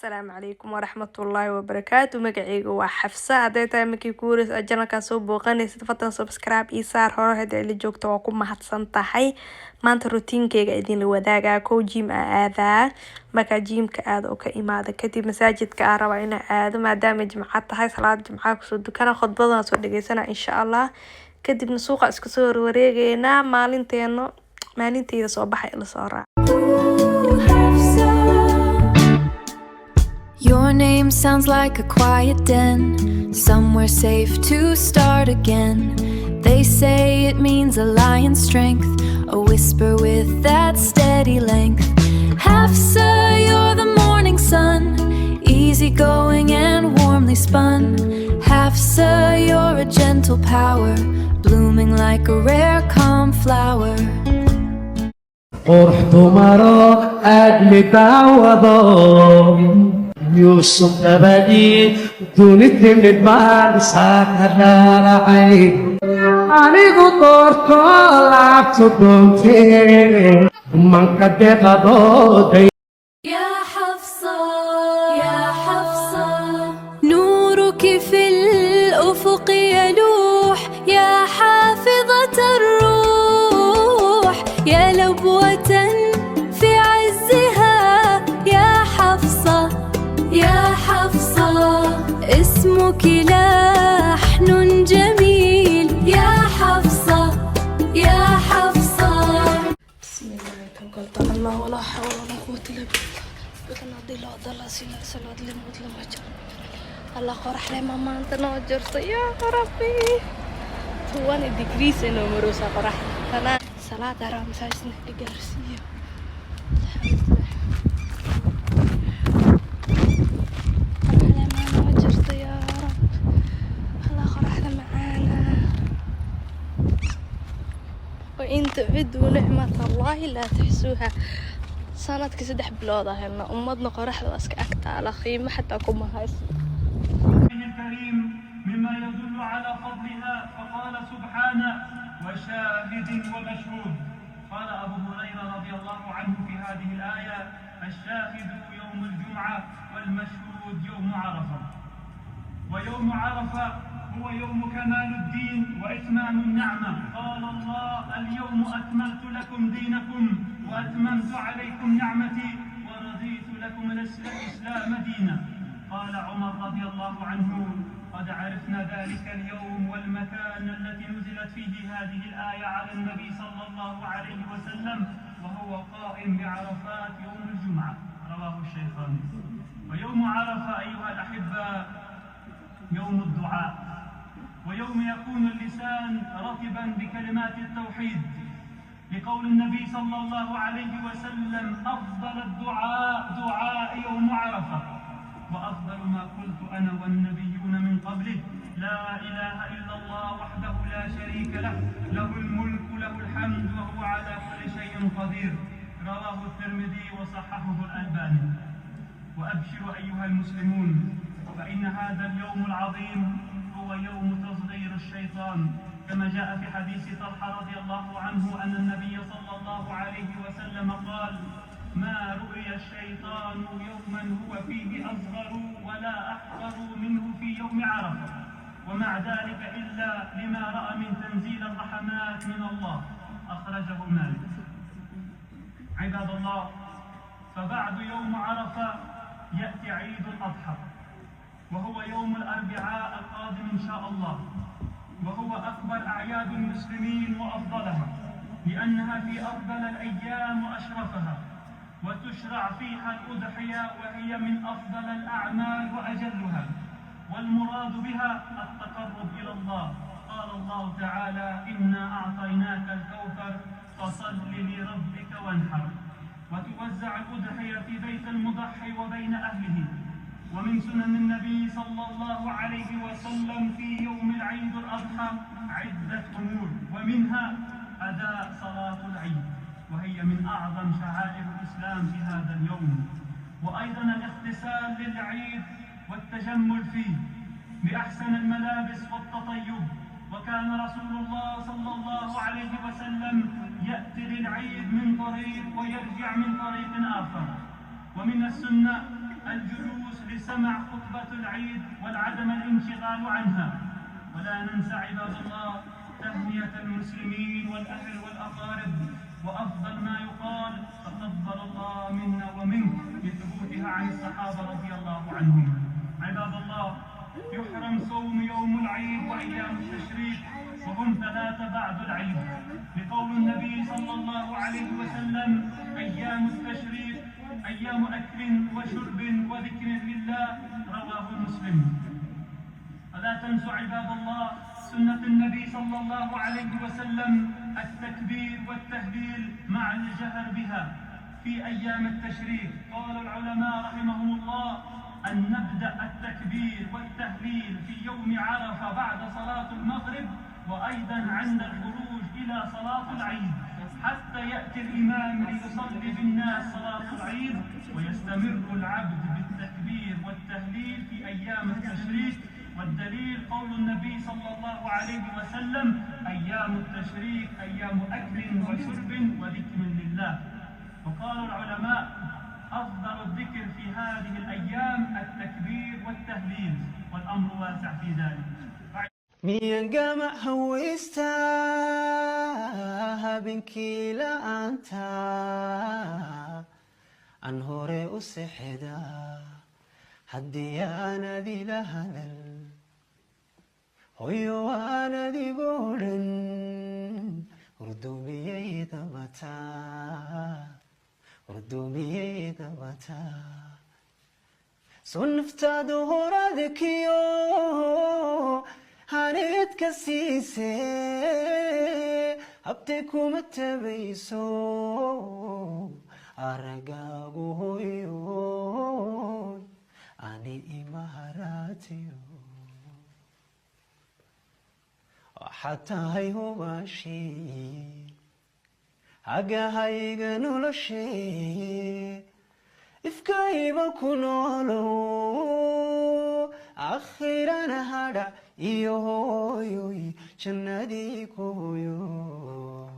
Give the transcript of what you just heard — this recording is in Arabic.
السلام عليكم ورحمة الله وبركاته. مقعيق وحفصة هداي تاي مكي كورس أجانا كاسو بوغانيس فضل سبسكرايب إيسار هور هداي اللي جوجتا وكم محدثان تاحي maanta routiinkeyga idin la wadaagaa kow gym aadaa marka gymka aado oo ka imaada kadib masaajidka aan rabaa inaan aado maadaama jimca tahay salaad jimca kusoo dukana khudbadana soo dhageysana insha Allah kadibna suuqa iska soo wareegeynaa maalinteyda soo baxay la soo raac. Your name sounds like a quiet den, somewhere safe to start again. They say it means a lion's strength, a whisper with that steady length. Hafsa, you're the morning sun, easygoing and warmly spun. Hafsa, you're a gentle power, blooming like a rare calm flower. قرح مرة أدلي تعوضهم يوسف أبدي دوني تمت بعد ساكنا رعي أني قطرت لعبت دمتي من كدت ضدي يا حفصة يا حفصة نورك في الأفق يلوح يا حافظة الروح يا لبوة في عزها يا حفصة يا حفصة اسمك لحن جميل يا حفصة يا حفصة. بسم الله توكلت على الله ولا حول ولا قوة إلا بالله. بدنا ضل ضل سينا صلاة الموت لما جاء الله قرح لي ماما أنت نوجرت يا ربي تواني ديكريس إنه مروسا قرح أنا صلاة رام سايسني ديكرسية وإن تعدوا نعمة الله لا تحسوها. سنة كسدح بلوضة هنا أمضنا قرح واسك أكتا على خيمة حتى كما هاي الكريم مما يدل على فضلها فقال سبحانه وشاهد ومشهود. قال أبو هريرة رضي الله عنه في هذه الآية الشاهد يوم الجمعة والمشهود يوم عرفة. ويوم عرفة هو يوم كمال الدين وإتمام النعمة. قال الله اليوم أكملت لكم دينكم وأتممت عليكم نعمتي ورضيت لكم الإسلام دينا. قال عمر رضي الله عنه قد عرفنا ذلك اليوم والمكان التي نزلت فيه هذه الآية على النبي صلى الله عليه وسلم وهو قائم بعرفات يوم الجمعة. رواه الشيخان. ويوم عرفة أيها الأحبة يوم الدعاء ويوم يكون اللسان رطبا بكلمات التوحيد لقول النبي صلى الله عليه وسلم أفضل الدعاء دعاء يوم عرفة وأفضل ما قلت أنا والنبيون من قبله لا إله إلا الله وحده لا شريك له له الملك له الحمد وهو على كل شيء قدير. رواه الترمذي وصححه الألباني. وأبشروا أيها المسلمون فإن هذا اليوم العظيم هو يوم تصغير الشيطان كما جاء في حديث طلحة رضي الله عنه أن النبي صلى الله عليه وسلم قال ما رؤي الشيطان يوما هو فيه أصغر ولا أحقر منه في يوم عرفة ومع ذلك إلا لما رأى من تنزيل الرحمات من الله. أخرجه مالك. عباد الله فبعد يوم عرفة يأتي عيد الأضحى وهو يوم الأربعاء القادم إن شاء الله وهو أكبر أعياد المسلمين وأفضلها لأنها في أفضل الأيام وأشرفها وتشرع فيها الأضحية وهي من أفضل الأعمال وأجلها والمراد بها التقرب إلى الله. قال الله تعالى إنا أعطيناك الكوثر فصل لربك وانحر. وتوزع الأضحية في بيت المضحي وبين أهله. ومن سنن النبي صلى الله عليه وسلم في يوم العيد الأضحى عدة أمور ومنها أداء صلاة العيد وهي من أعظم شعائر الإسلام في هذا اليوم. وأيضا الاغتسال للعيد والتجمل فيه بأحسن الملابس والتطيب. وكان رسول الله صلى الله عليه وسلم يأتي للعيد من طريق ويرجع من طريق آخر. ومن السنة الجلوس سمع خطبة العيد والعدم الانشغال عنها. ولا ننسى عباد الله تهنئة المسلمين والأهل والأقارب، وأفضل ما يقال تقبل الله منا ومنك لثبوتها عن الصحابة رضي الله عنهم. عباد الله، يحرم صوم يوم العيد وأيام التشريق وهم 3 بعد العيد، لقول النبي صلى الله عليه وسلم: أيام التشريق أيام أكل وشرب وذكر لله، رواه مسلم. ولا تنسوا عباد الله سنة النبي صلى الله عليه وسلم التكبير والتهليل مع الجهر بها في أيام التشريق. قال العلماء رحمهم الله أن نبدأ التكبير والتهليل في يوم عرفة بعد صلاة المغرب، وأيضا عند الخروج إلى صلاة العيد، حتى يأتي الإمام ليصلي بالناس صلاة العيد، ويستمر العبد بالتكبير والتهليل في أيام التشريق. والدليل قول النبي صلى الله عليه وسلم: أيام التشريق أيام أكل وشرب وذكر لله. وقال العلماء: أفضل الذكر في هذه الأيام التكبير والتهليل، والأمر واسع في ذلك. ميان قامع هويستا بنكي لأنتا عن هوري أسحدا حدي أنا ذي لهلل هيو أنا ذي قولن ردومي ذبتا ردومي ذبتا صنفتا دهورا ذكيو هانيت كسيسي هبتكو متبيسو أرقاقو هيو أني إماراتيو حتى هيو باشي أقا هيغا نولشي إفكايبا كنولو أخيرانا هادا إيوهويوي جنادي كويو